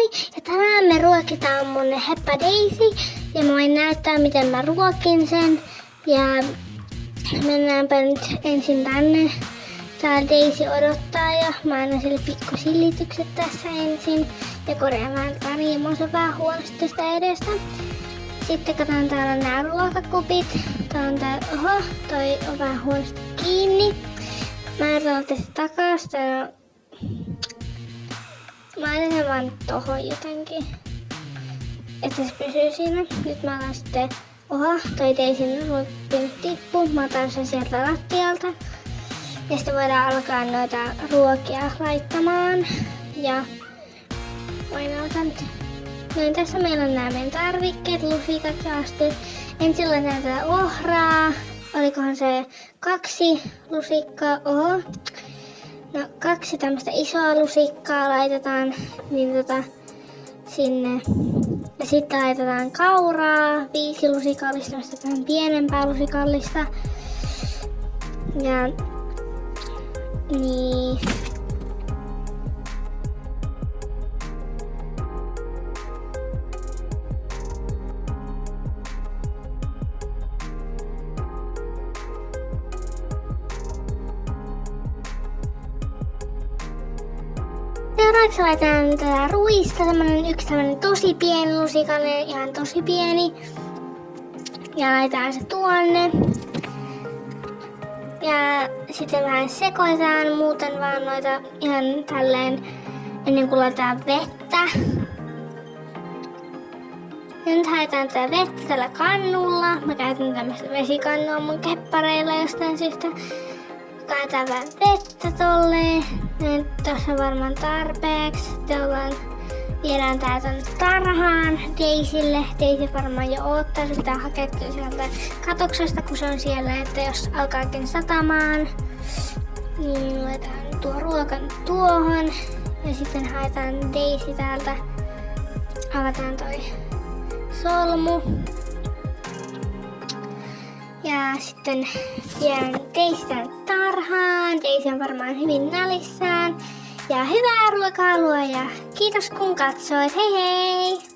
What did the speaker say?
moi! Ja tänään me ruokitaan mun Heppa Daisy. Ja mä voin näyttää miten mä ruokin sen. Ja mennäänpä nyt ensin tänne. Täällä Daisy odottaa ja mä annan sille pikkusilitykset tässä ensin. Ja korjaamaan tätä riimonsa vähän huonosti tästä edestä. Sitten katsotaan, täällä on nää ruokakupit. Tää on tää, oho, toi on vähän huonosti kiinni. Mä laitan tästä takas. Mä laitan sen vaan tohon jotenkin, että se pysyy siinä. Nyt mä laitan sitten, oho, toi Daisyn ruokapin tippu. Mä otan sen sieltä lattialta. Ja sitten voidaan alkaa noita ruokia laittamaan. Ja voin alkaa nyt. Noin, tässä meillä on nämä meidän tarvikkeet, lusikat ja asteet. Ensin laitetaan tätä ohraa. Olikohan se 2 lusikkaa? Oho. No 2 tämmöistä isoa lusikkaa laitetaan niin sinne. Ja sitten laitetaan kauraa. 5 lusikallista, tämmöistä vähän pienempää lusikallista. Ja niin. Seuraavaksi laitetaan tätä ruista, yksi tämmönen tosi pieni lusikalle, ihan tosi pieni. Ja laitetaan se tuonne. Ja sitten vähän sekoitetaan muuten vaan noita ihan tälleen ennen kuin laitetaan vettä. Ja nyt haetaan tätä vettä tällä kannulla. Mä käytän tämmöistä vesikannua mun keppareilla jostain syystä. Kaadetaan vähän vettä tolleen. Nyt tossa on varmaan tarpeeksi. Sitten viedään tää tonne tarhaan Daisylle. Daisy varmaan jo oottaa. Se pitää hakea sieltä katoksesta, kun se on siellä, että jos alkaakin satamaan. Niin laitetaan tuo ruoka tuohon. Ja sitten haetaan Daisy täältä. Avataan toi solmu. Ja sitten viedään Daisy tänne tarhaan. Daisy on varmaan hyvin nälissään. Ja hyvää ruokailua ja kiitos kun katsoit. Hei hei!